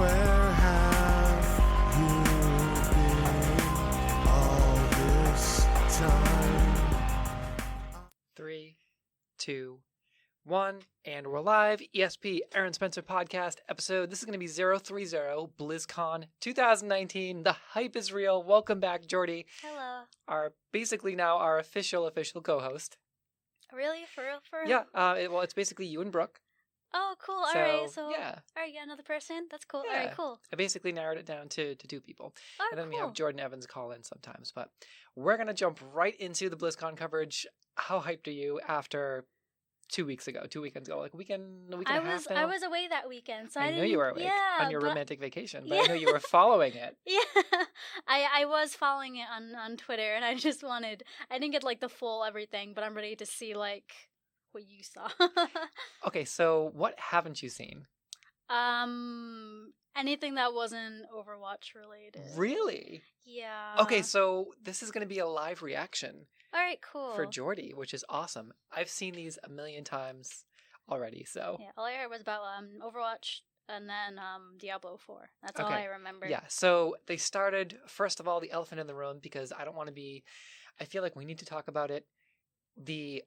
Where have you been all this time? 3, 2, 1, and we're live. ESP Eryn Spencer podcast episode. This is going to be 030 BlizzCon 2019. The hype is real. Welcome back, Jordie. Hello. Basically now our official co-host. Really? For real? For real? Yeah. Well, it's basically you and Brooke. Oh, cool. All So, right. So, yeah. All right, yeah, another person? That's cool. Yeah. All right, cool. I basically narrowed it down to 2 people. Oh, And then cool. we have Jordan Evans call in sometimes. But we're going to jump right into the BlizzCon coverage. How hyped are you after 2 weekends ago, like a week and a half now? I was away that weekend, so I I didn't. know you were away on your but- romantic vacation, but Yeah. I know you were following it. Yeah, I was following it on Twitter, and I didn't get like the full everything, but I'm ready to see like what you saw. Okay, so what haven't you seen? Anything that wasn't Overwatch related. Really? Yeah. Okay, so this is going to be a live reaction All right, cool. for Jordie, which is awesome. I've seen these a million times already, so. Yeah, all I heard was about Overwatch and then Diablo 4. That's all Okay. I remember. Yeah, so they started, first of all, the elephant in the room, because I feel like we need to talk about it. The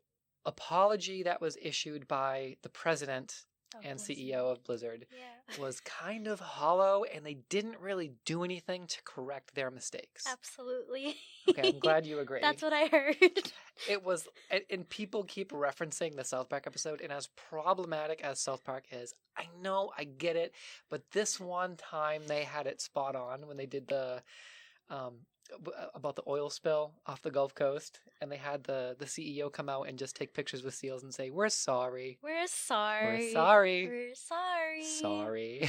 apology that was issued by the president Oh, and Blizzard. CEO of Blizzard Yeah. was kind of hollow, and they didn't really do anything to correct their mistakes. Absolutely. Okay, I'm glad you agree. That's what I heard. It was, and people keep referencing the South Park episode, and as problematic as South Park is, I know, I get it, but this one time they had it spot on when they did the, about the oil spill off the Gulf Coast, and they had the CEO come out and just take pictures with seals and say, "We're sorry. We're sorry. We're sorry. We're sorry. Sorry."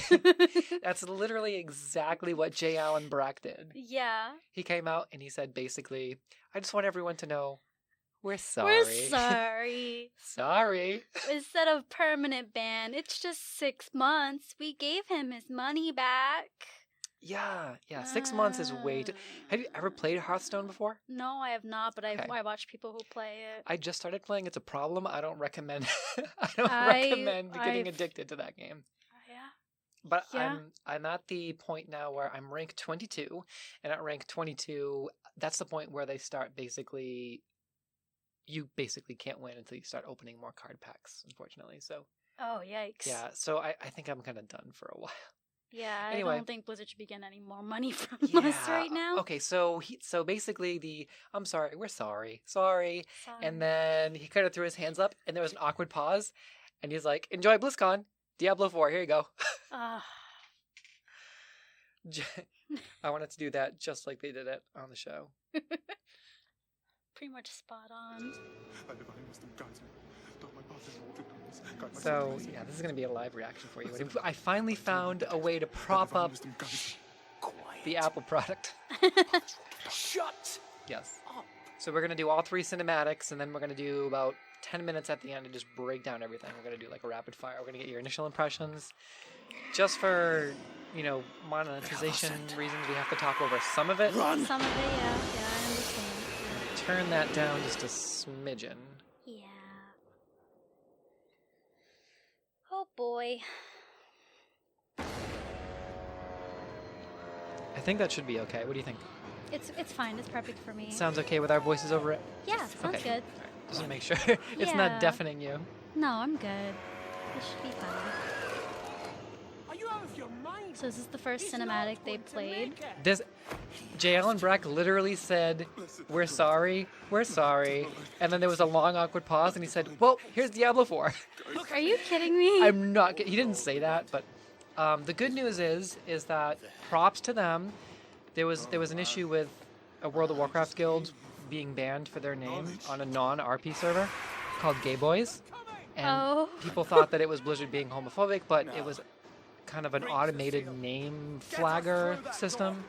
That's literally exactly what J. Allen Brack did. Yeah. He came out and he said, basically, "I just want everyone to know we're sorry. We're sorry. Sorry." Instead of permanent ban, it's just 6 months. We gave him his money back. Yeah. 6 months is way too... Have you ever played Hearthstone before? No, I have not, but Okay. I watch people who play it. I just started playing. It's a problem. I don't recommend. I- recommend getting I've- addicted to that game. Yeah. But Yeah. I'm at the point now where I'm rank 22, and at rank 22, that's the point where they start basically. You basically can't win until you start opening more card packs, unfortunately. So Oh, yikes. yeah, so I think I'm kind of done for a while. Yeah, Anyway. I don't think Blizzard should be getting any more money from us right now. Okay, so basically I'm sorry, we're sorry, sorry. Sorry. And then he kind of threw his hands up, and there was an awkward pause, and he's like, "Enjoy BlizzCon, Diablo 4, here you go." Ah. I wanted to do that just like they did it on the show. Pretty much spot on. So, yeah, this is going to be a live reaction for you. I finally found a way to prop up the Apple product. Shut Yes. up. So we're going to do all 3 cinematics, and then we're going to do about 10 minutes at the end to just break down everything. We're going to do like a rapid fire. We're going to get your initial impressions. Just for, monetization reasons, we have to talk over some of it. Run. Some of it, yeah, I understand. Turn that down just a smidgen. Yeah. Oh boy. I think that should be okay. What do you think? It's fine. It's perfect for me. Sounds okay with our voices over it? Yeah, sounds Okay. good. All right. Just to make sure it's Yeah. not deafening you. No, I'm good. It should be fine. Are you out of your mind? So this is the first cinematic they played. This J. Allen Brack literally said, "We're sorry, we're sorry," and then there was a long awkward pause, and he said, "Well, here's Diablo 4." Are you kidding me? I'm not. He didn't say that, but the good news is that props to them. There was an issue with a World of Warcraft guild being banned for their name on a non-RP server called Gay Boys, and Oh. people thought that it was Blizzard being homophobic, but it was kind of an automated name flagger system.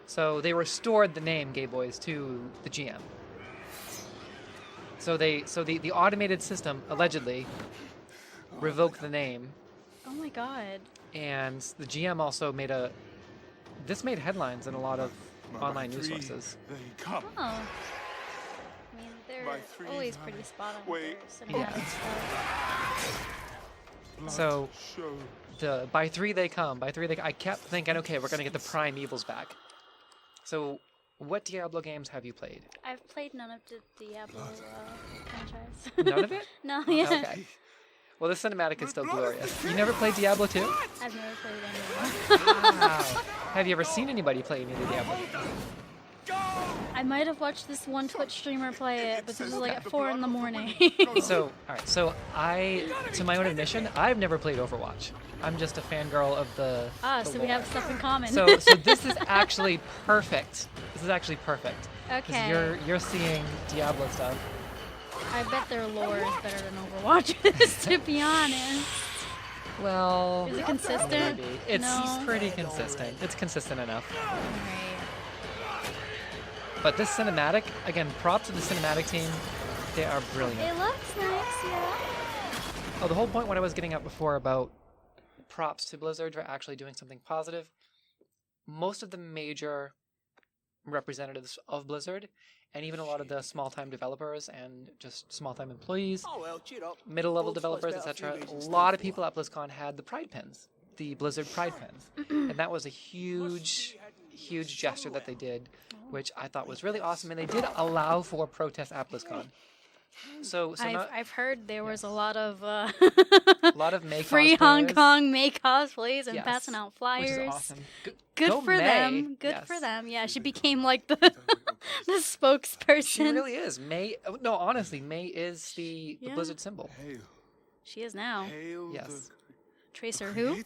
So they restored the name Gay Boys to the GM. So the automated system allegedly revoked the name, Oh my god. and the GM also this made headlines in a lot of online news sources. They come. Oh. I mean, they're By 3, always pretty spot on with wait. their cinematic Yeah. stuff. So by 3 they come. I kept thinking, okay, we're gonna get the prime evils back. So, what Diablo games have you played? I've played none of the Diablo franchise. None of it? No, yeah. Okay. Well, the cinematic is still glorious. You never played Diablo 2? I've never played any. Wow. Have you ever seen anybody play any of the Diablo games? I might have watched this one Twitch streamer play it, but this was like at 4 in the morning. So, all right. So to my own admission, I've never played Overwatch. I'm just a fangirl of the. So we lore. have stuff in common. So this is actually perfect. This is actually perfect. Okay. You're seeing Diablo stuff. I bet their lore is better than Overwatch's, to be honest. Well, Is it consistent? maybe. It's No. pretty consistent. It's consistent enough. Alright. But this cinematic, again, props to the cinematic team. They are brilliant. It looks nice, yeah. Oh, the whole point what I was getting at before about props to Blizzard for actually doing something positive. Most of the major representatives of Blizzard, and even a lot of the small-time developers and just small-time employees, Oh, well, cheer up. middle-level Old developers, Spice got a few etc. reasons A to lot stand of people at BlizzCon had the Pride pins, the Blizzard Pride pins, and that was a huge gesture that they did, which I thought was really awesome, and they did allow for protests at BlizzCon. So I've heard there was a lot of a lot of May free Hong cosplayers, Kong May cosplays and yes, passing out which flyers. is awesome. Good Go for May. them. Good Yes. for them. Yeah, she became like the spokesperson. She really is. May. No, honestly, May is the Yeah. Blizzard symbol. She is now. Yes. Tracer who?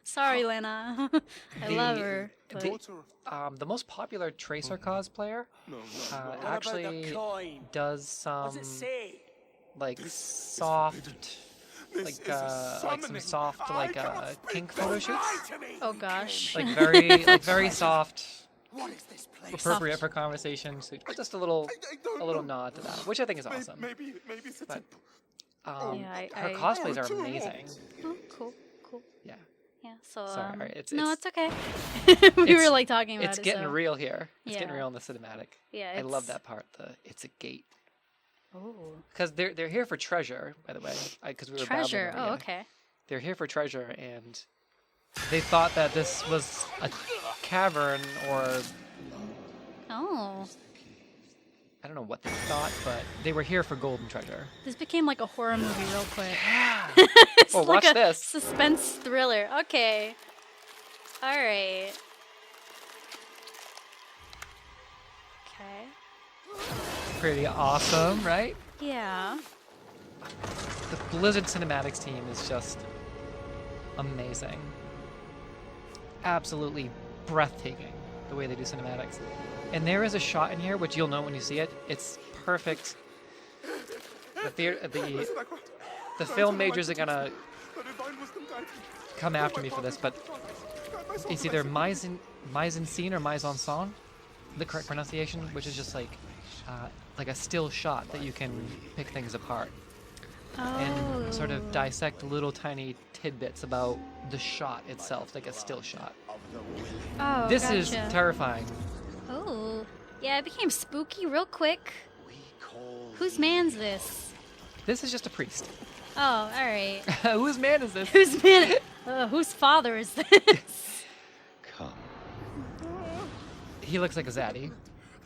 Sorry, Lena. I love her. But The most popular Tracer cosplayer actually does some What's it say? like soft, like some soft kink photo shoots. oh gosh. Like very soft, What is this place? appropriate for conversation. So just a little nod to that, which I think is awesome. Maybe it's a But tip. her cosplays are amazing. Oh, cool. Yeah. Yeah. So Sorry, it's okay. we were it's- like talking about It's it. getting so. real here. It's getting Yeah. real in the cinematic. Yeah. I love it's- that part. It's a gate. Oh. Because they're here for treasure, by the way. Because we were Treasure. babbling Oh, earlier. okay. They're here for treasure, and they thought that this was a cavern, or Oh. I don't know what they thought, but they were here for golden treasure. This became like a horror movie real quick. Yeah. it's Well, like watch a this. suspense thriller. Okay. All right. Okay. Pretty awesome, right? Yeah. The Blizzard Cinematics team is just amazing. Absolutely breathtaking the way they do cinematics. And there is a shot in here, which you'll know when you see it. It's perfect. The film majors are gonna come after me for this, but it's either mise en scene or mise en scène, the correct pronunciation, which is just like a still shot that you can pick things apart and sort of dissect little tiny tidbits about the shot itself, like a still shot. Oh, This is gotcha. terrifying. Oh. Yeah, it became spooky real quick. Whose man's this? This is just a priest. Oh, all right. Whose man is this? Whose man? Whose father is this? Come. He looks like a zaddy.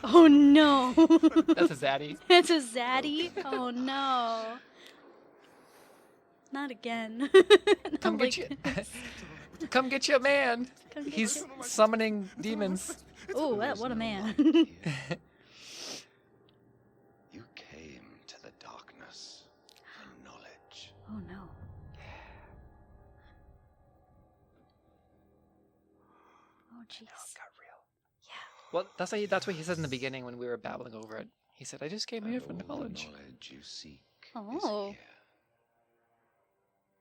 Oh no. That's a zaddy. It's a zaddy? Oh no. Not again. Come Not get you. like this. Come get your man. Come get He's you. summoning demons. Oh, what a man. You came to the darkness for knowledge. Oh no. Oh jeez. Got real. Yeah. Well, that's what he said in the beginning when we were babbling over it. He said, "I just came here for The knowledge." knowledge you seek Oh. is here.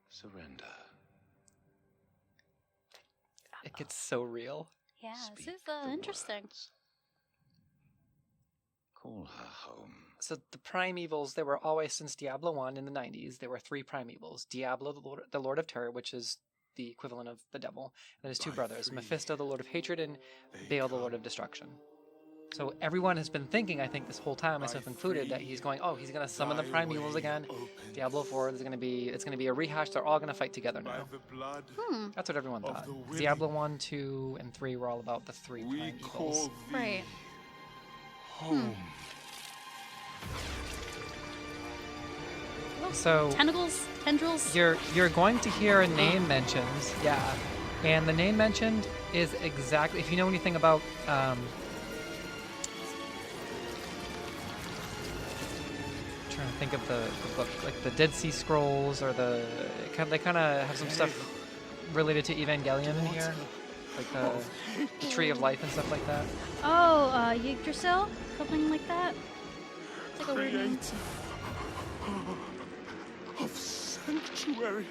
Surrender. It gets so real. Yeah, this Speak is the interesting. words. Call her home. So the primevals, there were always, since Diablo 1 in the 90s, there were 3 primevals. Diablo, the Lord of Terror, which is the equivalent of the devil. And then his 2 brothers, Mephisto, the Lord of Hatred, and Baal, the Lord of Destruction. So everyone has been thinking, I think, this whole time, myself included, that he's going, oh, he's gonna summon the primevals again. Diablo IV is it's gonna be a rehash. They're all gonna fight together now. That's what everyone thought. Diablo 1, 2, and 3 were all about the three primevals. Right. Home. So Tendrils. you're going to hear a name mentioned, yeah, and the name mentioned is exactly, if you know anything about trying to think of the book, like the Dead Sea Scrolls, or they kind of have some stuff related to Evangelion in here, like the Tree of Life and stuff like that. Oh, Yggdrasil? Something like that? It's like a weird name. Of sanctuary.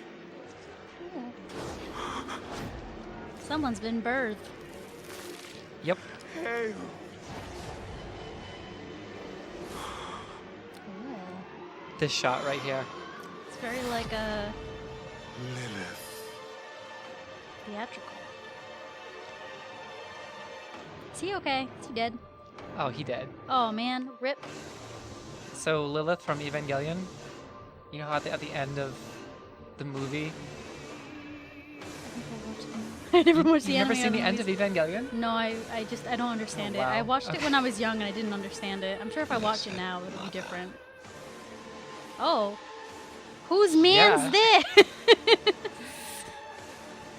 Someone's been birthed. Yep. Hail. This shot right here. It's very like a Lilith. theatrical. Is he okay? Is he dead? Oh, he dead. Oh man, rip. So Lilith from Evangelion, you know how at the end of the movie, I never watched the you've never anime seen the or end of movies. Evangelion? No, I don't understand Oh, it. I wow. watched it when I was young and I didn't understand it. I'm sure if I watch it now, it'll be different. Oh. Whose man's this?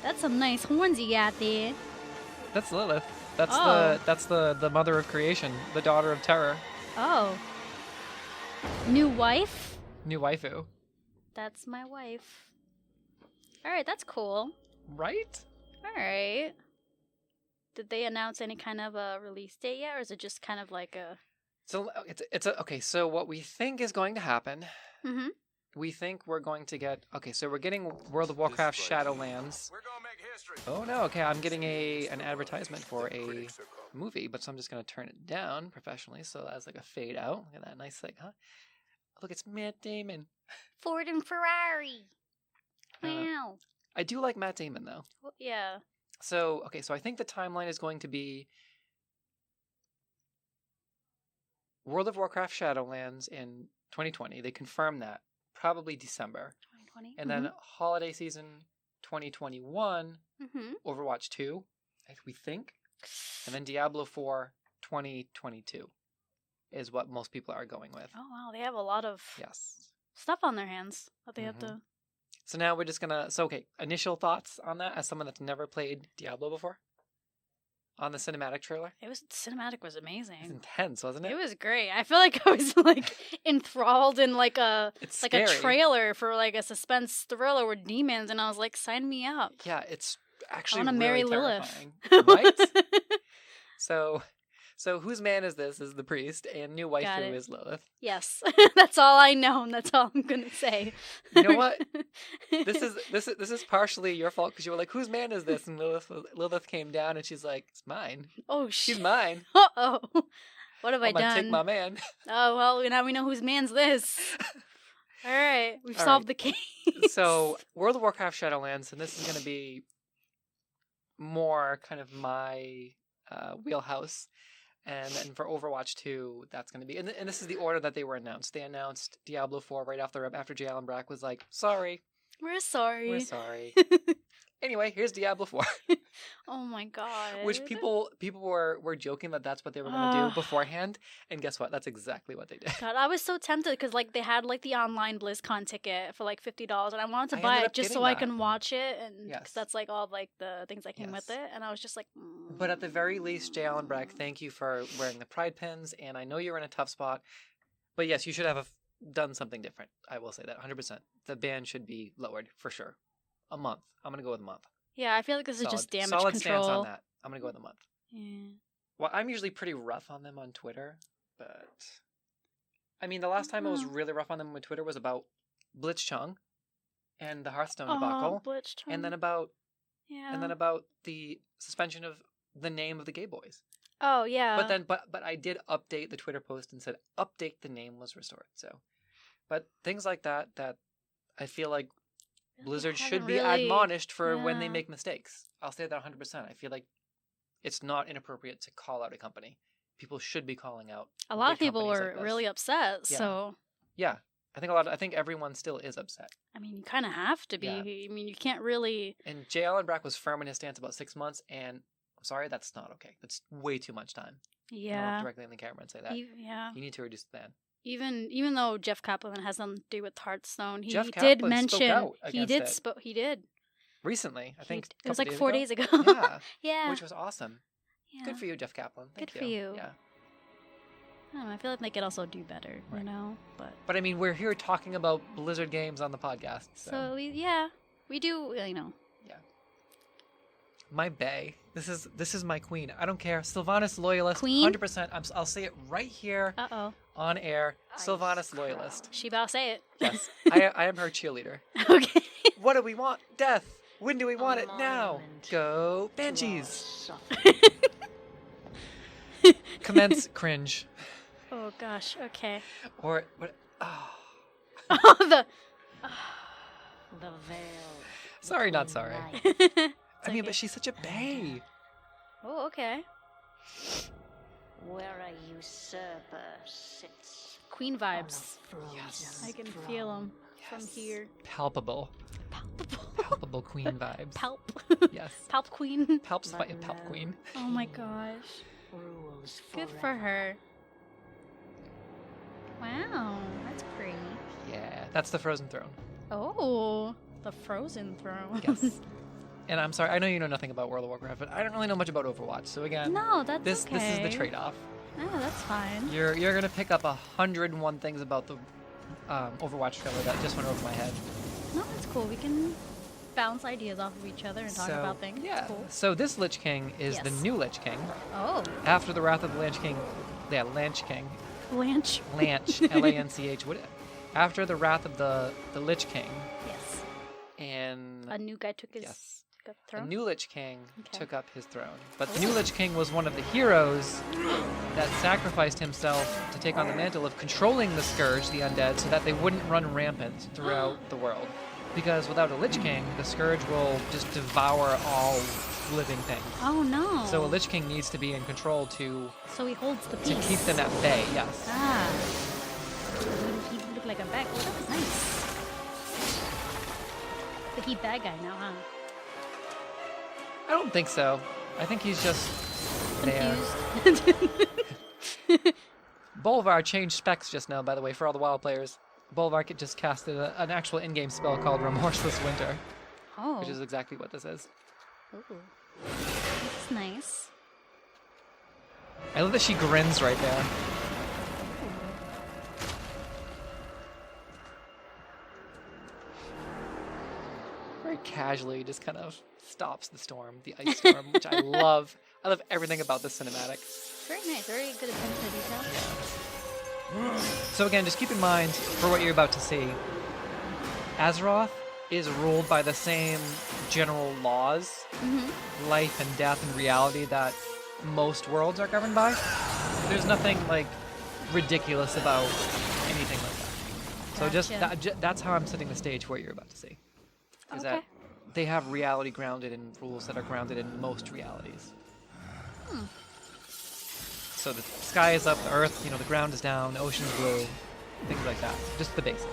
That's some nice horns you got there. That's Lilith. That's Oh. the mother of creation, the daughter of terror, Oh. New wife? new waifu, That's my wife. Alright, that's cool. right? Alright. Did they announce any kind of a release date yet, or is it just kind of like a... So okay. So what we think is going to happen, Mm-hmm. we think we're going to get. Okay, so we're getting World of Warcraft Shadowlands. We're gonna make history. Oh no. Okay, I'm getting an advertisement for a movie, but so I'm just gonna turn it down professionally, so that's like a fade out. Look at that nice thing, huh? Look, it's Matt Damon. Ford and Ferrari. Wow. I do like Matt Damon though. Well, yeah. So okay, so I think the timeline is going to be World of Warcraft Shadowlands in 2020. They confirmed that. Probably December. 2020. And then holiday season 2021, Mm-hmm. Overwatch 2, we think. And then Diablo 4 2022 is what most people are going with. Oh, wow. They have a lot of Yes. stuff on their hands that they have to... So now we're just gonna. So okay, initial thoughts on that as someone that's never played Diablo before. On the cinematic trailer, The cinematic was it's amazing. intense, wasn't it? It was great. I feel like I was like enthralled in like a It's like scary. a trailer for like a suspense thriller with demons, and I was like, sign me up. Yeah, it's actually I want to really marry Lilith. terrifying, right? So whose man is this? Is the priest, and new Got waifu it. is Lilith. Yes, that's all I know, and that's all I'm gonna say. You know what? This is partially your fault because you were like, "Whose man is this?" And Lilith came down and she's like, "It's mine. Oh She's shit! mine. Uh-oh. What have I I'm gonna done? take my man." Oh well, now we know whose man's this. All right, we've All solved right. the case. So World of Warcraft Shadowlands, and this is gonna be more kind of my wheelhouse. And then for Overwatch 2, that's going to be... And this is the order that they were announced. They announced Diablo 4 right off the rip after Jalen Brack was like, sorry, We're sorry. we're sorry. Anyway, here's Diablo 4. Oh my god. Which people were joking that that's what they were going to do beforehand. And guess what? That's exactly what they did. God, I was so tempted because like they had like the online BlizzCon ticket for like $50, and I wanted to I buy ended it up just so getting I that. can watch it, and 'cause Yes. that's like all like the things that came with Yes. it, and I was just like. But at the very least, Jalen Brack, thank you for wearing the pride pins. And I know you're in a tough spot. But yes, you should have done something different. I will say that 100%. The ban should be lowered for sure. A month. I'm going to go with a month. Yeah, I feel like this is just damage solid control. stance on that. I'm gonna go with a month. Yeah. Well, I'm usually pretty rough on them on Twitter, but I mean, the last time I was really rough on them on Twitter was about BlitzChung and the Hearthstone debacle, BlitzChung. and then about Yeah. the suspension of the name of the Gay Boys. Oh yeah. But I did update the Twitter post and said update the name was restored. So, but things like that I feel like Blizzard should haven't be really- admonished for when they yeah. make mistakes. I'll say that 100%. I feel like it's not inappropriate to call out a company people should be calling out. A lot of big people companies were like this. really upset. Yeah. So Yeah, I think everyone still is upset. I mean, you kind of have to be. Yeah. I mean, you can't really. And J. Allen Brack was firm in his stance about 6 months, and I'm sorry, that's not okay. That's way too much time. I'll Yeah. look directly in the camera and say that. Yeah. You need to reduce the ban. Even though Jeff Kaplan has nothing to do with Hearthstone, he Jeff did Kaplan spoke mention out he against did it. he did. Recently, I think It was couple like 4 days days ago. Yeah, Yeah. which was awesome. Yeah. Good for you, Jeff Kaplan. Thank Good for you. Yeah. I don't know, I feel like they could also do better, Right. you know. But I mean, we're here talking about Blizzard games on the podcast. So we do, you know. My bae. This is my queen. I don't care. Sylvanas loyalist. Queen? 100%. I'll say it right here Uh-oh. on air. Sylvanas loyalist. She about to say it. Yes. I am her cheerleader. Okay. What do we want? Death. When do we want it? Now. Go Banshees. Commence cringe. Oh gosh. Okay. Or what? Oh. Oh, the veil. Sorry, not sorry. I mean, okay. but she's such a bae. Oh, okay. Where a usurper sits. Queen vibes. Yes. I can feel them from here. Palpable. Palpable queen vibes. Palp. Yes. Palp queen. Palp's Palp queen. Oh my gosh. Rules Good for her. Wow, that's pretty. Yeah, that's the Frozen Throne. Oh, the Frozen Throne. Yes. And I'm sorry, I know you know nothing about World of Warcraft, but I don't really know much about Overwatch. So again, No, that's this okay. this is the trade-off. No, that's fine. You're gonna pick up 101 things about the Overwatch trailer that just went over my head. No, that's cool. We can bounce ideas off of each other and talk So, about things. Yeah. Cool. So this Lich King is the Yes. new Lich King. Oh, After the Wrath of the Lich King, Lich King. Blanche. Lanch, Lanch. After the Wrath of the Lich King, Yes. and A new guy took his yes, got the the throne. new Lich King Okay. took up his throne. But the new Lich King was one of the heroes that sacrificed himself to take on the mantle of controlling the Scourge, the undead, so that they wouldn't run rampant throughout the world. Because without a Lich King, the Scourge will just devour all living things. Oh no. So a Lich King needs to be in control to So he holds the to peace. keep them at bay. Yes. Ah. He looked like a bad. Oh, that was nice. But he bad guy now, huh? I don't think so. I think he's just there. Confused. Bolvar changed specs just now, by the way, for all the WoW players. Bolvar just casted an actual in-game spell called Remorseless Winter, Oh. which is exactly what this is. Ooh. That's nice. I love that she grins right there. Very casually, just kind of stops the storm, the ice storm, which I love. I love everything about this cinematic. Very nice. Very good attention to detail. So again, just keep in mind for what you're about to see, Azeroth is ruled by the same general laws, life and death and reality that most worlds are governed by. There's nothing like ridiculous about anything like that. So just Gotcha. that's how I'm setting the stage for what you're about to see. Is that Okay. they have reality grounded in rules that are grounded in most realities. So the sky is up, the earth, the ground is down, the ocean's blue, things like that. Just the basics.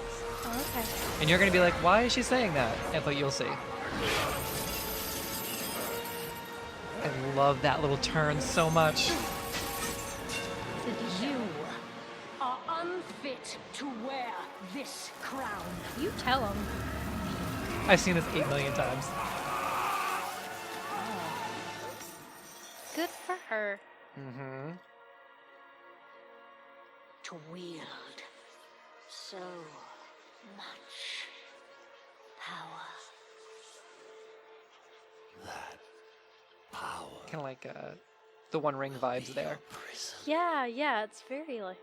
Oh, okay. And you're gonna be like, why is she saying that? But you'll see. I love that little turn so much. You are unfit to wear this crown. You tell him. I've seen this 8 million times. Good for her. Mm-hmm. To wield so much power. Kind of like the One Ring vibes there. Yeah, it's very like.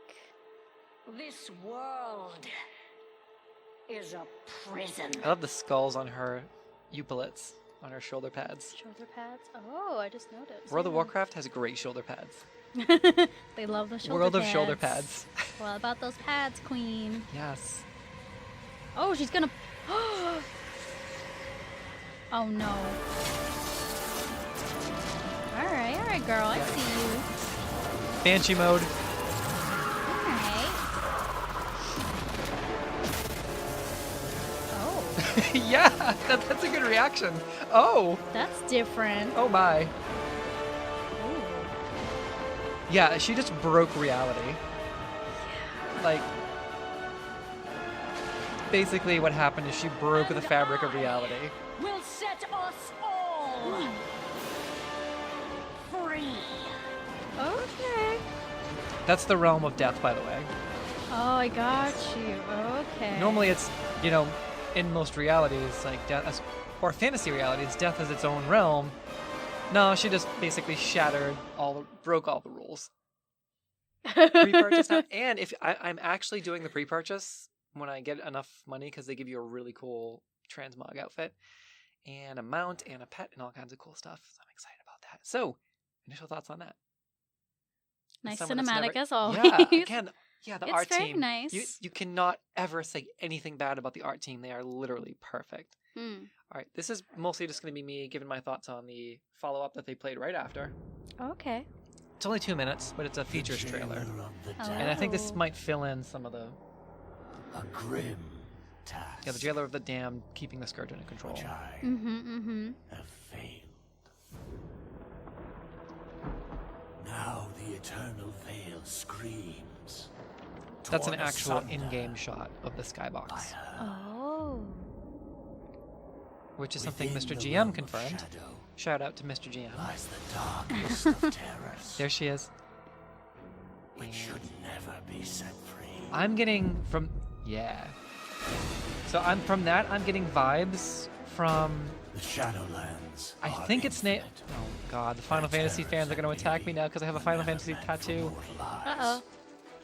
This world is a prison. I love the skulls on her epaulets, on her shoulder pads. Shoulder pads? Oh, I just noticed. World of Warcraft has great shoulder pads. They love the shoulder World pads. of shoulder pads. What about those pads, queen? Yes. Oh, she's gonna... Oh, no. Alright, girl. I see you. Banshee mode. Alright. Oh, Yeah, that's a good reaction. Oh, that's different. oh my. Ooh. Yeah, she just broke reality. Like, basically what happened is she broke the fabric of reality. Will set us all free. Okay. That's the realm of death, by the way. Oh, I got you. Okay. Normally it's, you know, in most realities, like death, or fantasy realities, death is its own realm. No, she just basically broke all the rules. Pre-purchase now, and if I'm actually doing the pre-purchase when I get enough money, because they give you a really cool transmog outfit and a mount and a pet and all kinds of cool stuff. So I'm excited about that. So, initial thoughts on that? Nice Someone that's cinematic as always. Yeah, again, yeah, the It's art very team. nice. You cannot ever say anything bad about the art team. They are literally perfect. Hmm. All right, this is mostly just going to be me giving my thoughts on the follow-up that they played right after. Okay. It's only 2 minutes, but it's a features trailer. Oh. And I think this might fill in some of the... A grim task. Yeah, the Jailer of the Damned keeping the Scourge under control. Which I Mm-hmm. have failed. Now the eternal veil screams. That's an torn actual asunder in-game shot of the by skybox, her. Oh. which is something Within Mr. the GM realm of confirmed. shadow Shout out to Mr. GM. lies the darkest of terrors, There she is. which should never be set free. I'm getting from... Yeah. So I'm getting vibes from... The Shadowlands. I are think it's named... infinite. Oh god, the Final Fantasy fans are going to attack me now because I have a Final Fantasy tattoo. Uh-oh.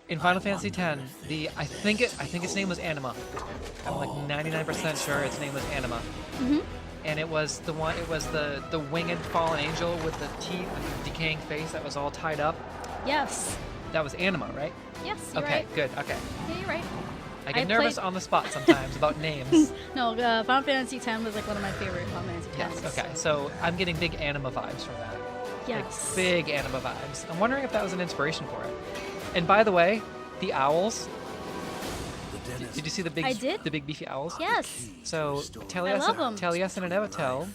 In Final Fantasy X, I think its name was Anima. I'm like 99% sure its name was Anima. Mm-hmm. And it was the winged fallen angel with the teeth and the decaying face that was all tied up. Yes. That was Anima, right? Yes, you're Okay, right. good. Okay. Yeah, you're right. I get I nervous played- on the spot sometimes about names. No, Final Fantasy X was like one of my favorite Final Fantasy Yes. X. Okay. So I'm getting big Anima vibes from that. Yes. Like big Anima vibes. I'm wondering if that was an inspiration for it. And by the way, the owls. The dentist Did you see the big I did. the big beefy owls? Yes. So love 'em. Taliesin and Evatel,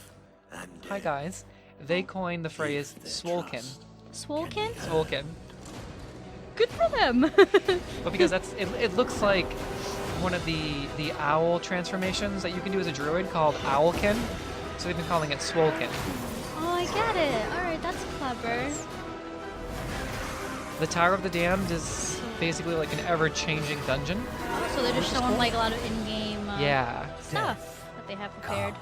and hi guys, they coined the phrase Swolkin. Swolkin? Swolkin. Good for them. But because it looks like one of the owl transformations that you can do as a druid called Owlkin. So they've been calling it Swolkin. Oh, I get it. All right, that's clever. The Tower of the Damned is basically like an ever-changing dungeon. So they're just showing like a lot of in-game Yeah. stuff that they have prepared.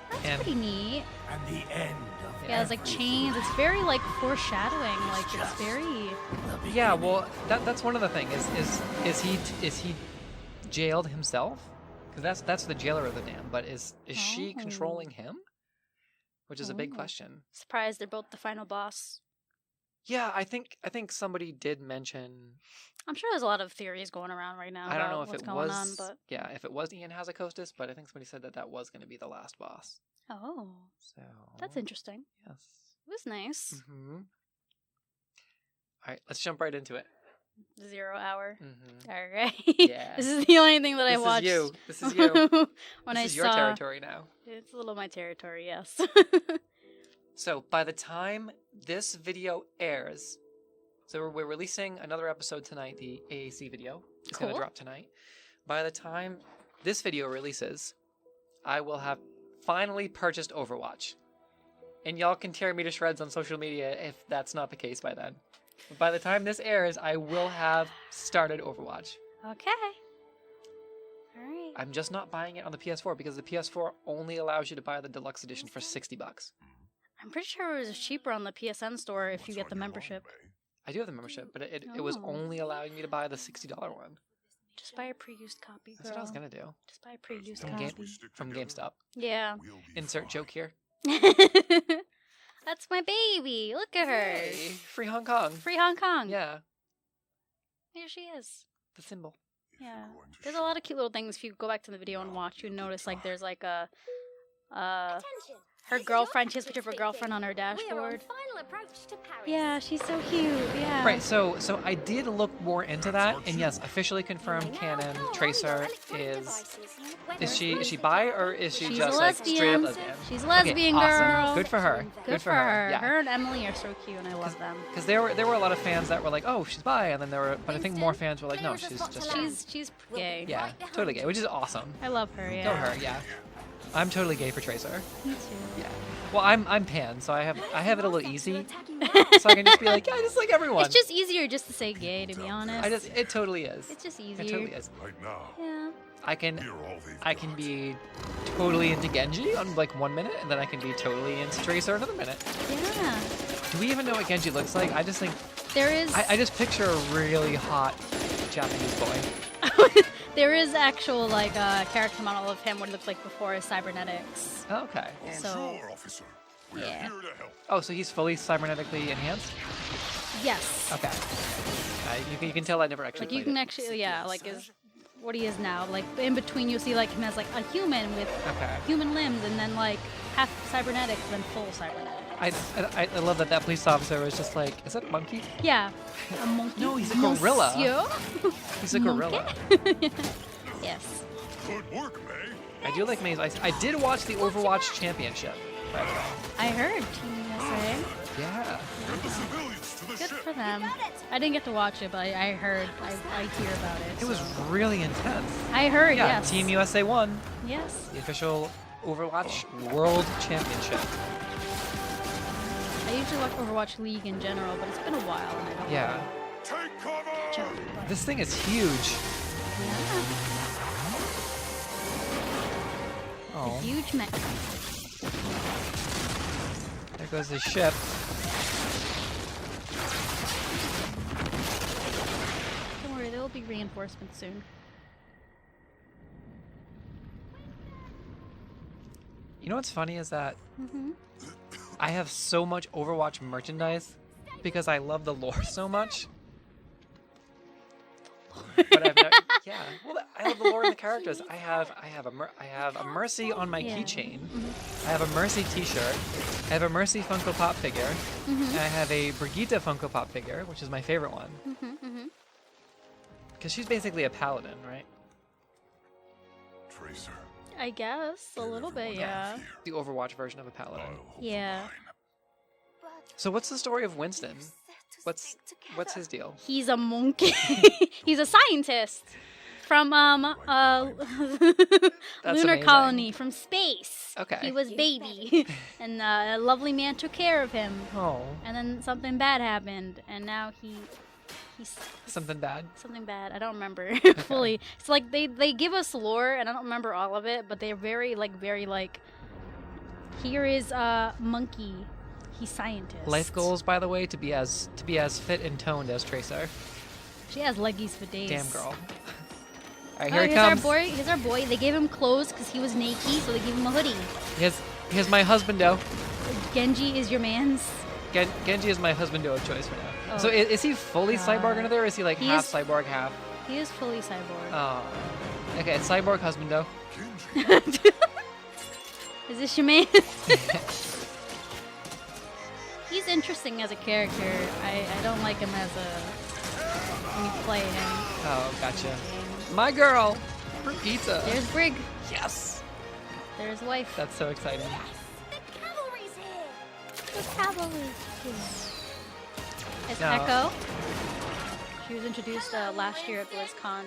That's And- pretty neat. and the end of Yeah, it's like chains. It's very like foreshadowing. Like it's very. Yeah, well, that's one of the things. Is he jailed himself? Because that's the Jailer of the Damned. But is she Oh. controlling him? Which is a big Oh. question. Surprised they're both the final boss. Yeah, I think somebody did mention. I'm sure there's a lot of theories going around right now I don't about know if what's it going was. on, but Yeah, if it was Ian Hazakostas, but I think somebody said that was going to be the last boss. oh, So that's interesting. Yes. It was nice. Mm-hmm. All right, let's jump right into it. 0 hour. Mm-hmm. All right. Yeah. This is the only thing that I This watched. is you. This is you. when This I is your saw. territory now. It's a little my territory, yes. So by the time this video airs, so we're releasing another episode tonight. The AAC video is going to Cool. drop tonight. By the time this video releases, I will have finally purchased Overwatch. And y'all can tear me to shreds on social media if that's not the case by then. But by the time this airs, I will have started Overwatch. Okay. All right. I'm just not buying it on the PS4 because the PS4 only allows you to buy the deluxe edition for $60. I'm pretty sure it was cheaper on the PSN store if you get the membership. I do have the membership, but it was Oh. only allowing me to buy the $60 one. Just buy a pre-used copy, girl. That's what I was gonna do. Just buy a pre-used From, copy. from GameStop. Yeah. Insert joke here. That's my baby. Look at her. Hey, free Hong Kong. Free Hong Kong. Yeah, There she is. the symbol. Yeah. There's a lot of cute little things. If you go back to the video and watch, you notice like there's like a her girlfriend. She has a picture of her girlfriend on her dashboard. Yeah, she's so cute. Yeah. Right, so I did look more into that, and yes, officially confirmed canon. Tracer is she bi or is she She's just a like straight up lesbian. lesbian? She's a lesbian okay, girl. awesome. Good for her. Good for her. Yeah. Her and Emily are so cute, and I love them. Because there were a lot of fans that were like, oh, she's bi, and then but I think more fans were like, no, she's just She's gay. yeah, totally gay, which is awesome. I love her. Yeah. Go her, yeah. I'm totally gay for Tracer. Me too. Yeah. Well, I'm pan, so I have it a little easy, so I can just be like, yeah, just like everyone. It's just easier just to say gay, to be honest. It totally is. It's just easier. It totally is. Right now, Yeah. I can be totally into Genji on like 1 minute, and then I can be totally into Tracer another minute. Yeah. Do we even know what Genji looks like? I just think There is. I just picture a really hot Japanese boy. There is actual like character model of him what he looked like before his cybernetics. Okay. So bonjour, officer. We're yeah. here to help. Oh, so he's fully cybernetically enhanced? Yes. Okay. You can tell I never actually Like you played can it. actually like is what he is now. Like in between you'll see like him as like a human with Okay. human limbs and then like half cybernetic then full cybernetic. I love that police officer was just like, is that a monkey? Yeah. A monkey. No, he's a gorilla. Monsieur? He's a gorilla. Yes. Good work, May. I do like May's ice. I did watch the Overwatch Championship, by the way. I heard Team USA. Yeah. Get the civilians to the Good ship. for them. I didn't get to watch it, but I heard. I hear about it. It was so. really intense. I heard. Yeah, Yes. Team USA won Yes. the official Overwatch World Championship. I usually watch Overwatch League in general, but it's been a while and I don't Yeah. Take cover. catch up. But This thing is huge. yeah. Oh, Huge mech. there goes the ship. Don't worry, there will be reinforcements soon. You know what's funny is that Mm-hmm. I have so much Overwatch merchandise because I love the lore so much. But I've never, yeah. Well, I love the lore and the characters. I have a Mercy on my Yeah. keychain. I have a Mercy T-shirt. I have a Mercy Funko Pop figure. And I have a Brigitte Funko Pop figure, which is my favorite one. Because she's basically a paladin, right? Tracer. I guess a little bit, yeah. The Overwatch version of a paladin. Yeah. So what's the story of Winston? What's his deal? He's a monkey. He's a scientist from Lunar amazing. colony from space. Okay. He was baby, and a lovely man took care of him. Oh, And then something bad happened, and now he's something bad. something bad. I don't remember fully. It's like they give us lore, and I don't remember all of it, but they're very like here is a monkey. He's scientist. Life goals, by the way, to be as fit and toned as Tracer. She has leggies for days. Damn girl. All right, Oh, here it here's comes. our boy. Here's our boy. They gave him clothes because he was naked, so they gave him a hoodie. Here's my husbando. Genji is your man's. Genji is my husbando of choice for now. Oh, So is he fully cyborg under there, or is he like He half is- cyborg, half? He is fully cyborg. Oh. Okay, it's cyborg husbando. Is this your man? He's interesting as a character. I don't like him as when you play him. Oh, gotcha. My girl, Brigitte. There's Brig. Yes. There's wife. That's so exciting. The cavalry. It's Now- Echo. She was introduced last year at BlizzCon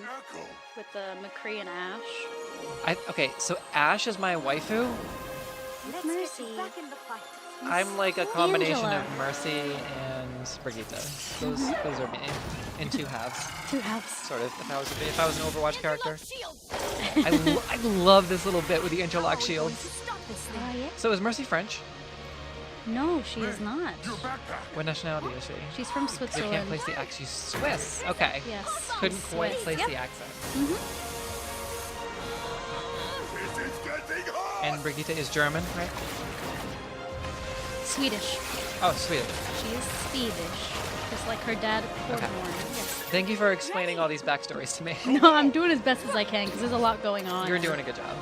with McCree and Ash. Okay, so Ash is my waifu. Mercy. I'm like a combination Angela. of Mercy and Brigitte. Those are me in two halves, Two halves. sort of. If I was an Overwatch character, I love this little bit with the interlock shields. Oh, yeah? So is Mercy French? No, she is not. Your backpack. What nationality is she? She's from We Switzerland. can't place the accent. She's Swiss. Okay. Yes. Couldn't quite Swiss. place Yep. the accent. It is getting hot. And Brigitte is German, right? Swedish. Oh, Swedish. She is Swedish. Just like her dad, Okay. Cornborn. Yes. Thank you for explaining all these backstories to me. No, I'm doing as best as I can because there's a lot going on. You're doing a good job.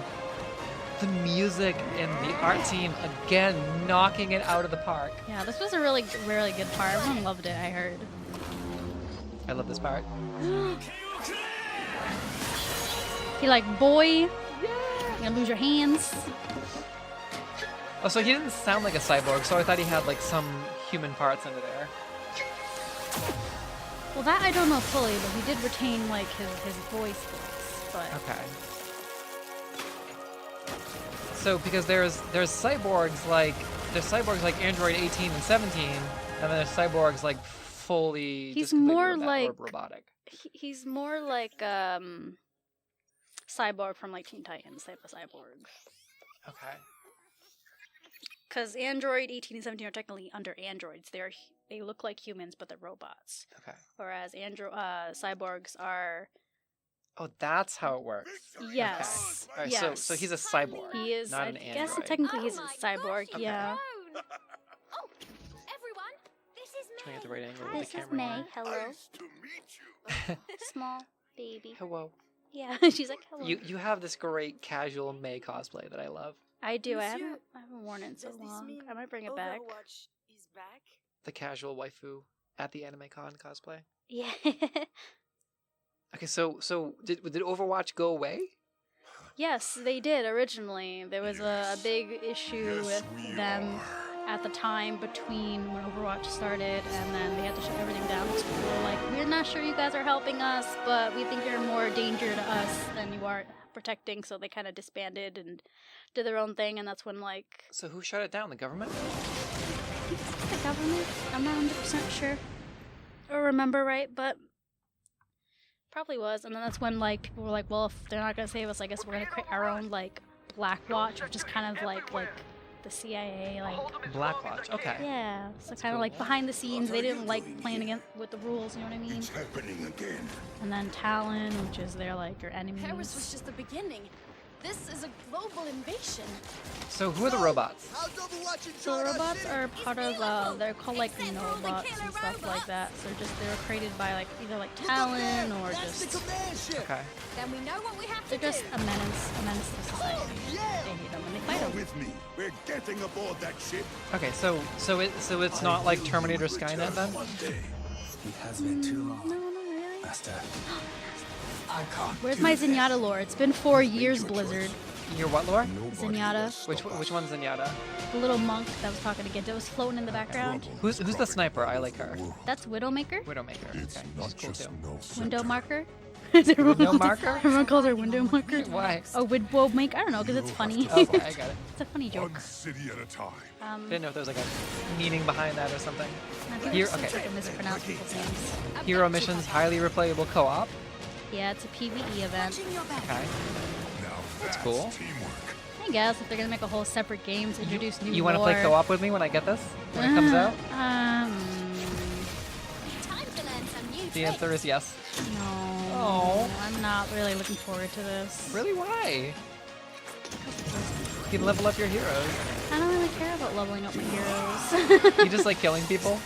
The music in the art team again knocking it out of the park. Yeah, this was a really good part. Everyone loved it, I heard. I love this part. He like, boy, you're gonna lose your hands. Oh, so he didn't sound like a cyborg, so I thought he had like some human parts under there. Well, that I don't know fully, but he did retain like his voice. But Okay. So because there's cyborgs like Android 18 and 17, and then there's cyborgs like fully He's disconfigured more with that like- orb robotic. he's more like Cyborg from like Teen Titans type of cyborg. Okay. Because Android 18 and 17 are technically under androids. They look like humans, but they're robots. Okay. Whereas cyborgs are Oh, that's how it works. yes, Okay. All right, yes. so he's a cyborg. He is. not I an guess android. technically he's a Oh my cyborg. gosh, Yeah. Oh, everyone, this is Trying to May. get the right angle with This the is camera. May. here. Hello, Nice to meet you. small baby. Hello. Yeah, she's like hello. You have this great casual May cosplay that I love. I do. I Monsieur, haven't worn it in so Does this long. mean I might bring it back. Overwatch is back? The casual waifu at the Anime Con cosplay. Yeah. Okay, so did Overwatch go away? Yes, they did originally. There was a big issue Yes, with we them are. at the time between when Overwatch started and then they had to shut everything down. So they were like, we're not sure you guys are helping us, but we think you're more danger to us than you are protecting. So they kind of disbanded and did their own thing, and that's when like So who shut it down? The government? I think it's the government. I'm not 100% sure or remember right, but probably was. And then that's when like people were like, well, if they're not gonna save us, I guess we're gonna create our own like Black Watch, which is kind of like the CIA, like Blackwatch. Okay. yeah. So kind of cool. like behind the scenes, they didn't like playing against with the rules. You know what I mean? It's happening again. And then Talon, which is their like your Paris was enemies. just the beginning. This is a global invasion. So who are the robots? So the robots are part of they're called like Nobots and stuff like that. So they were created by like either like Talon or just Okay. Then we know what we have they're to just do. a menace to society. They hate them and they fight Come them. with me. We're getting aboard that ship. Okay. So it's not like Terminator Skynet then? One day. It has been too long, No, not really. Master. I can't. Where's do my this. Zenyatta lore? It's been 4 years, Blizzard. Your what lore? Zenyatta, Which one's Zenyatta? the little monk that was talking to Gento, was floating in the background. Who's the sniper? I like her. That's Widowmaker. Widowmaker. Okay. She's cool too. Window marker. Everyone Window calls her- marker? Everyone calls her window marker. Why? Oh, Widowmaker. I don't know, because it's funny. Okay, I got it. It's a funny joke. One city at a time. Didn't know if there was like a meaning behind that or something. I think Here- it's just okay. like a mispronounce people's names. Hero missions, highly replayable co-op. Yeah, it's a PvE event. Okay. Now That's cool. Teamwork. I guess if they're gonna make a whole separate game to introduce new You want to play lore. co-op with me when I get this? When it comes out? Um, Time to learn some new The tricks. answer is yes. no. Oh. I'm not really looking forward to this. Really? Why? You can level up your heroes. I don't really care about leveling up my heroes. You just like killing people?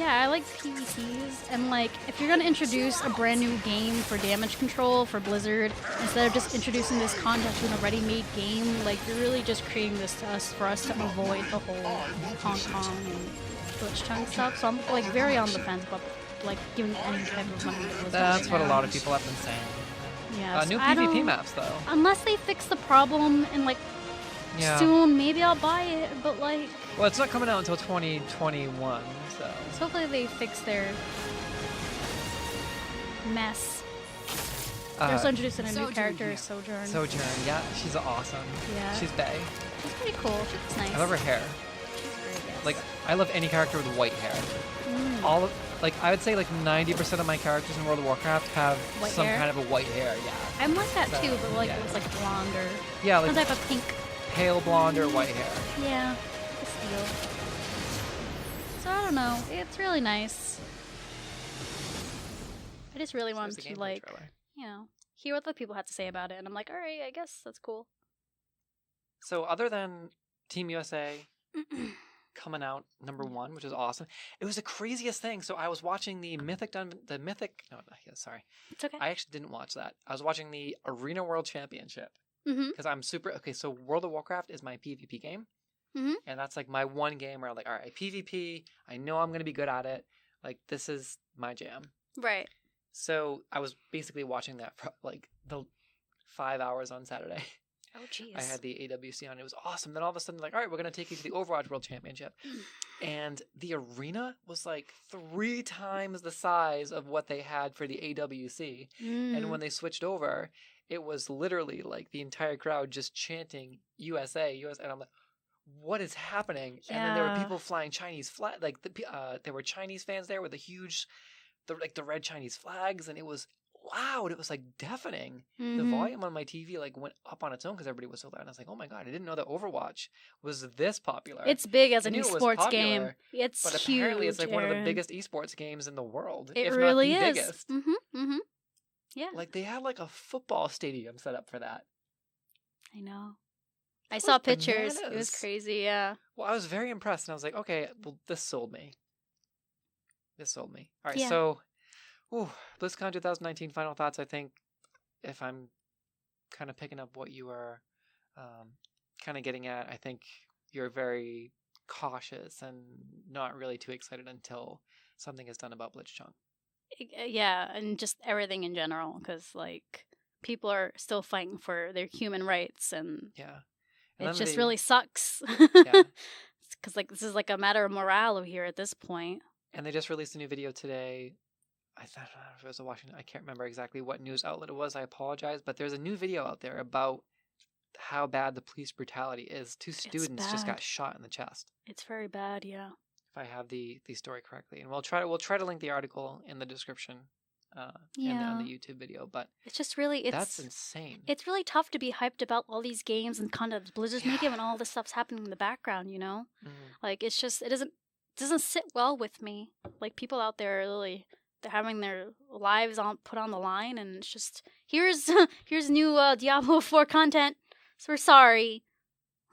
I like PvPs, and like if you're gonna introduce a brand new game for damage control for Blizzard, instead of just introducing this content to an already made game, like you're really just creating this to us for us to avoid the whole Hong Kong and Twitch chunk stuff. So I'm like very on the fence about like giving any type of money to Blizzard. That's right what a now. lot of people have been saying. Yeah, New so I PvP don't- maps though. Unless they fix the problem and like Yeah. soon, maybe I'll buy it. But like, Well, it's not coming out until 2021, so. hopefully they fix their mess. They're also introducing a new character, Sojourn. Sojourn, yeah, she's awesome. Yeah. She's bae. She's pretty cool. She's nice. I love her hair. She's very good. Like, I love any character with white hair. Mm. All of, like, I would say like 90% of my characters in World of Warcraft have White some hair? kind of a white hair, yeah. I'm like that So, too, but like yeah. it's like blonde or Yeah, some like type of pink. pale blonde or white hair. Yeah, this deal. So I don't know. It's really nice. I just really So wanted there's the to gameplay like, trailer. you know, hear what the people had to say about it, and I'm like, all right, I guess that's cool. So other than Team USA coming out #1, which is awesome, it was the craziest thing. So I was watching the sorry, It's okay. I actually didn't watch that. I was watching the Arena World Championship, Mm-hmm. because I'm super okay. So World of Warcraft is my PvP game, Mm-hmm. and that's like my one game where I'm like, all right, PvP. I know I'm gonna be good at it. Like this is my jam. Right. So I was basically watching that for like the 5 hours on Saturday. Oh, jeez. I had the AWC on. It was awesome. Then all of a sudden, like, all right, we're going to take you to the Overwatch World Championship. And the arena was like 3 times the size of what they had for the AWC. And when they switched over, it was literally like the entire crowd just chanting USA, USA. And I'm like, what is happening? Yeah. And then there were people flying Chinese flag. Like, there were Chinese fans there with the huge, the red Chinese flags. And it was loud. It was like deafening. The volume on my TV like went up on its own because everybody was so loud. And I was like, oh my God, I didn't know that Overwatch was this popular. It's big as I an knew it was esports popular, game. It's but huge, apparently it's like one of the Eryn. biggest esports games in the world. It if really not the is. biggest. Yeah. Like they had like a football stadium set up for that. I know. I That saw was pictures. It was bananas. crazy, yeah. Well, I was very impressed, and I was like, okay, well, this sold me. This sold me. All right, Yeah. so, BlizzCon 2019 final thoughts. I think if I'm kind of picking up what you were kind of getting at, I think you're very cautious and not really too excited until something is done about BlizzCon. Yeah, and just everything in general, because, like, people are still fighting for their human rights, and Yeah. it then just they- really sucks. Yeah. Because, like, this is like a matter of morale here at this point. And they just released a new video today. I don't know if it was a Washington. I can't remember exactly what news outlet it was. I apologize, but there's a new video out there about how bad the police brutality is. 2 students just got bad. shot in the chest. It's very bad, yeah. If I have the story correctly, and we'll try to link the article in the description, on the YouTube video. But It's just really, that's insane. it's really tough to be hyped about all these games and content that Blizzard's making when all this stuff's happening in the background, you know? Mhm. Like, it's just, it doesn't sit well with me. Like, people out there are really, they're having their lives put on the line, and it's just, here's new Diablo IV content, so we're sorry.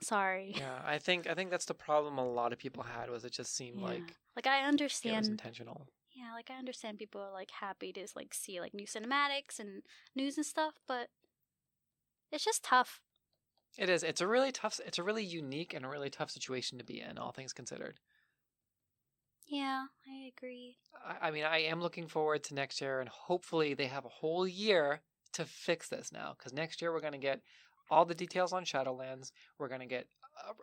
Sorry. Yeah, I think that's the problem a lot of people had, was it just seemed like I it was understand. intentional. Yeah, like, I understand people are, like, happy to, like, see, like, new cinematics and news and stuff, but it's just tough. It is. It's a really unique and a really tough situation to be in, all things considered. Yeah, I agree. I mean, I am looking forward to next year, and hopefully they have a whole year to fix this now, because next year we're going to get all the details on Shadowlands. We're going to get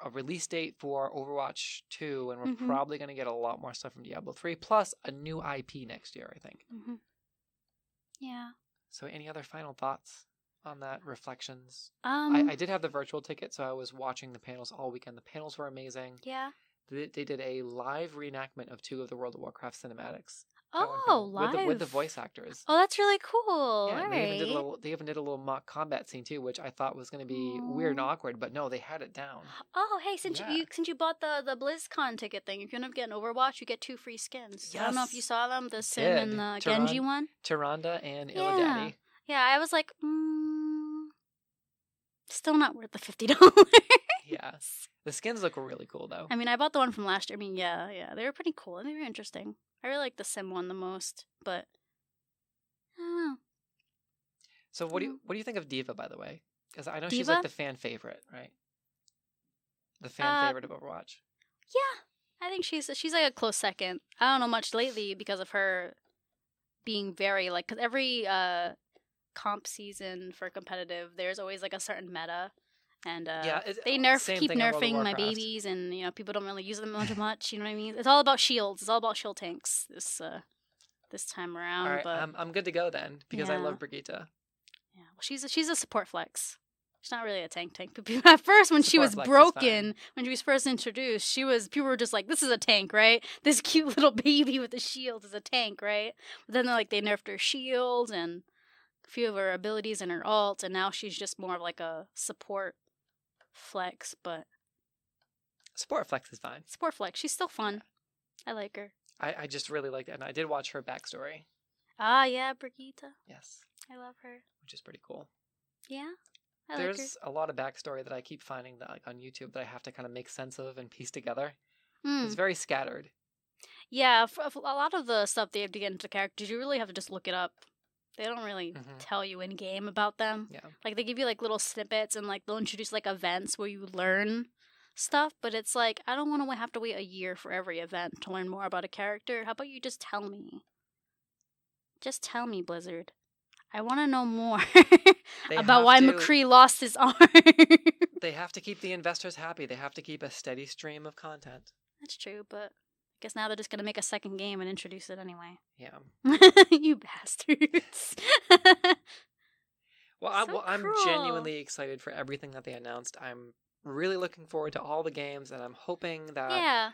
a release date for Overwatch 2, and we're probably going to get a lot more stuff from Diablo 3, plus a new IP next year, I think. Yeah. So any other final thoughts on that? Reflections? I I did have the virtual ticket, so I was watching the panels all weekend. The panels were amazing. yeah. They did a live reenactment of 2 of the World of Warcraft cinematics. Oh, live. With the voice actors. Oh, that's really cool. Yeah, All and right. they even did a little mock combat scene too, which I thought was going to be weird and awkward, but no, they had it down. Oh, hey, since Yeah. you bought the BlizzCon ticket thing, if you're gonna get an Overwatch, you get 2 free skins. I don't know if you Yes. saw them, the Sim and Did. the Genji one. Tyrande and Yeah. Illidanny. Yeah, I was like, still not worth the $50. Yeah. The skins look really cool though. I mean, I bought the one from last year. I mean, yeah, they were pretty cool and they were interesting. I really like the Sim one the most, but I don't know. So what do you think of Diva, by the way? Because I know she's Diva? like the fan favorite, right? The fan favorite of Overwatch. Yeah, I think she's like a close second. I don't know much lately because of her being very like, because every comp season for competitive, there's always like a certain meta, and they same keep thing on World of nerfing my Warcraft. babies, and you know people don't really use them much. You know what I mean? It's all about shields. It's all about shield tanks this time around. All right, but I'm good to go then because I Yeah. love Brigitte. yeah, well, she's a support flex. She's not really a tank. But at first, when she Support was flex is broken, fine. when she was first introduced, people were just like, "This is a tank, right? This cute little baby with a shield is a tank, right?" But then they nerfed her shield and a few of her abilities and her ult, and now she's just more of like a support flex. But Support flex is fine. support flex, she's still fun. I like her. I just really like that, and I did watch her backstory. Ah, yeah, Brigitte. Yes, I love her. which is pretty cool. Yeah, I like her. There's a lot of backstory that I keep finding that like on YouTube that I have to kind of make sense of and piece together. Hmm. It's very scattered. Yeah, for a lot of the stuff they have to get into characters, you really have to just look it up. They don't really Mhm. tell you in game about them. Yeah. Like they give you like little snippets and like they'll introduce like events where you learn stuff, but it's like I don't want to have to wait a year for every event to learn more about a character. How about you just tell me? Just tell me, Blizzard. I want to know more They about have why to- McCree lost his arm. They have to keep the investors happy. They have to keep a steady stream of content. That's true, but I guess now they're just gonna make a second game and introduce it anyway. Yeah. You bastards. Well, So I'm cruel. genuinely excited for everything that they announced. I'm really looking forward to all the games, and I'm hoping that Yeah.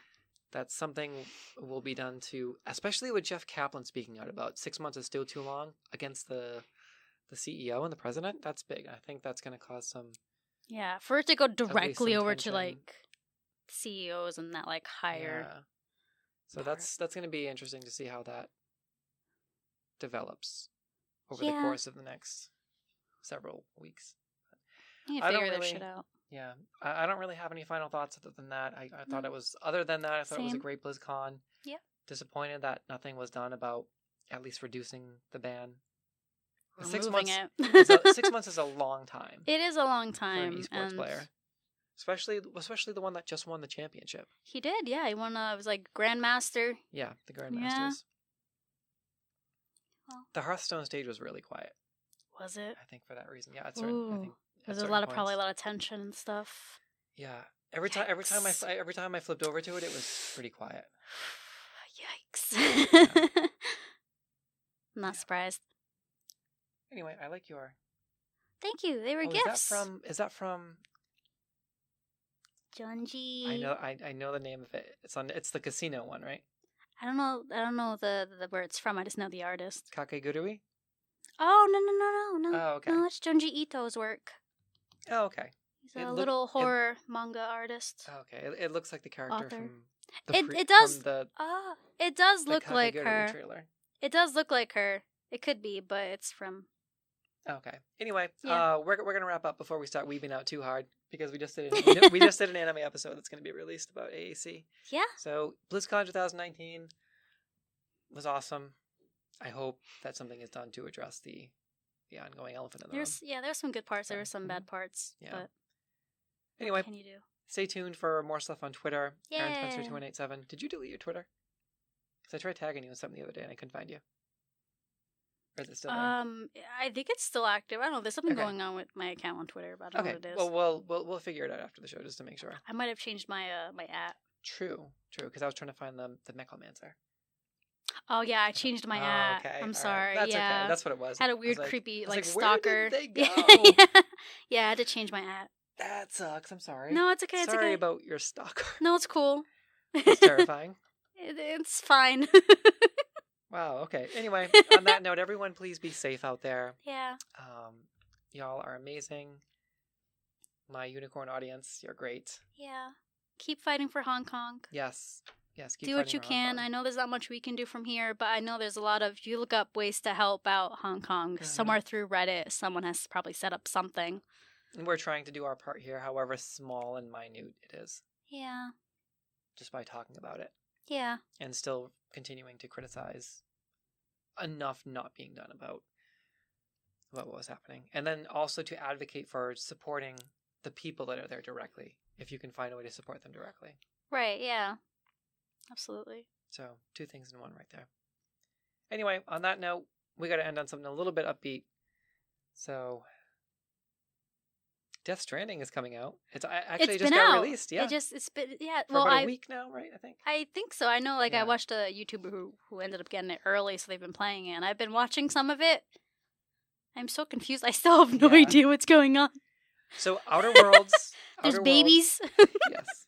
that something will be done to, especially with Jeff Kaplan speaking out about 6 months is still too long against the CEO and the president. That's big. I think that's going to cause some. Yeah. For it to go directly some over to tension. like CEOs and that like higher. Yeah. So that's going to be interesting to see how that develops over the Yeah. course of the next several weeks. You I don't figure their really- shit out. Yeah, I don't really have any final thoughts other than that. I thought it was, other than that, I thought it was a Same. great BlizzCon. Yeah. Disappointed that nothing was done about at least reducing the ban. 6 Removing months, it. 6 months is a long time It is a long for an time. esports and player. Especially the one that just won the championship. He did, yeah. He won, it was like Grandmaster. Yeah, the Grandmasters. Yeah. Well. The Hearthstone stage was really quiet, Was it? I think, for that reason. Yeah, at certain, I Ooh. think. at There's a certain lot of probably a points. lot of tension and stuff. Yeah, every time I Yikes. flipped over to it, it was pretty quiet. Yikes. I'm not surprised. Anyway, I like your. Thank you. They were Oh, gifts. Is that from? Junji. I know the name of it. It's the casino one, right? I don't know the where it's from. I just know the artist. Kakegurui? Oh no. Oh, okay. No, it's Junji Ito's work. Oh, okay. He's It a look- little it- horror manga artist. Oh, okay. It looks like the character Author. from the It does- from the It does the look like Kakegurui her. trailer. It does look like her. It could be, but it's from. Okay. Anyway, Yeah. we're gonna wrap up before we start weaving out too hard because we just did an anime episode that's gonna be released about AAC. Yeah. So BlizzCon 2019 was awesome. I hope that something is done to address the ongoing elephant in the room. There's some good parts. There were some Mhm. bad parts. Yeah. But Anyway, what can you do? stay tuned for more stuff on Twitter. Eryn Yeah. Spencer 2187. Did you delete your Twitter? Because I tried tagging you in something the other day and I couldn't find you. Or is it still there? I think it's still active. I don't know. There's something Okay. going on with my account on Twitter, but I don't know Okay. what it is. Well, we'll figure it out after the show just to make sure. I might have changed my my at. True. Because I was trying to find the Mechamancer. Oh yeah, I changed my Oh, at. okay. I'm All right. sorry. That's yeah. okay. That's what it was. Had I a was weird, like- creepy I was like where stalker. did they go? yeah. Yeah, I had to change my at. That sucks. I'm sorry. No, it's okay. It's Sorry okay. about your stalker. No, it's cool. It's terrifying. It's fine. Wow. Okay. Anyway, on that note, everyone, please be safe out there. yeah. Y'all are amazing. My unicorn audience, you're great. Yeah. Keep fighting for Hong Kong. Yes. Yes. Keep Do what fighting you for Hong can. Kong. I know there's not much we can do from here, but I know there's a lot of. You look up ways to help out Hong Kong. Mhm. Somewhere through Reddit, someone has probably set up something. And we're trying to do our part here, however small and minute it is, Yeah. just by talking about it Yeah. and still continuing to criticize enough not being done about what was happening, and then also to advocate for supporting the people that are there directly, if you can find a way to support them directly. Right. Yeah. Absolutely. So 2 things in one right there. Anyway, on that note, we got to end on something a little bit upbeat. So Death Stranding is coming out. It's actually It's just been got out. released. Yeah, It's been yeah. for Well, about a week now, right? I think. I think so. I know, like, Yeah. I watched a YouTuber who ended up getting it early, so they've been playing it, and I've been watching some of it. I'm so confused. I still have no Yeah. idea what's going on. So Outer Worlds. There's Outer babies. Worlds, yes.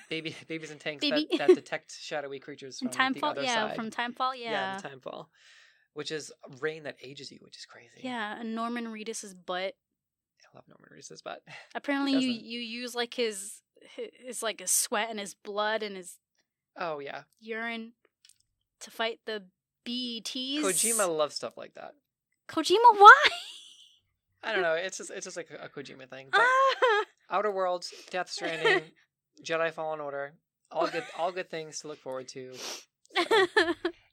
Babies and tanks Baby. that detect shadowy creatures from from the Timefall, other yeah, side. from Timefall, yeah. the Timefall, which is rain that ages you, which is crazy. Yeah, and Norman Reedus's butt. I love Norman Reedus' butt. Apparently, Who you doesn't? use like his like his sweat and his blood and his Oh yeah, urine to fight the BETs. Kojima loves stuff like that. Kojima, why? I don't know. It's just like a Kojima thing. But Ah! Outer Worlds, Death Stranding, Jedi Fallen Order, all good things to look forward to. So,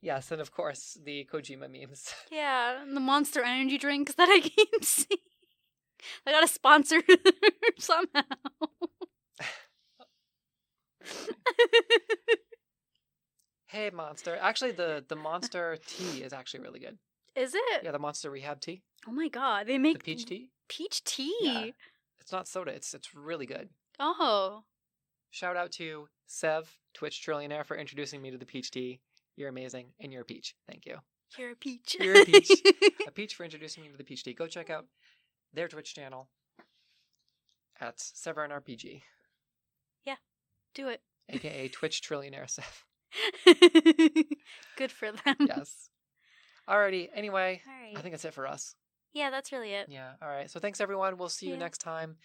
yes, and of course, the Kojima memes. Yeah, and the Monster Energy drinks that I keep seeing. I got a sponsor somehow. Hey, Monster. Actually, the Monster tea is actually really good. Is it? Yeah, the Monster Rehab tea. Oh my god, they make The peach tea. peach tea. Yeah. It's not soda. It's really good. Oh. Shout out to Sev, Twitch Trillionaire, for introducing me to the peach tea. You're amazing, and you're a peach. Thank you. You're a peach. You're a peach. A peach for introducing me to the peach tea. Go check out their Twitch channel at Severn RPG. Yeah, do it. AKA Twitch Trillionaire Sev. Good for them. Yes. Alrighty. Anyway, Alright. I think that's it for us. Yeah, that's really it. Yeah. All right. So thanks, everyone. We'll see you Yeah. next time.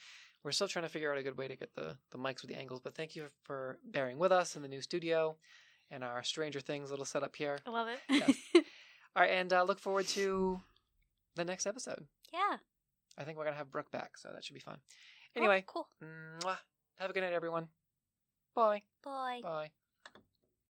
We're still trying to figure out a good way to get the mics with the angles, but thank you for bearing with us in the new studio and our Stranger Things little setup here. I love it. Yes. All right. And look forward to the next episode. Yeah. I think we're going to have Brooke back, so that should be fun. Anyway. Oh, cool. Mwah. Have a good night, everyone. Bye. Bye. Bye.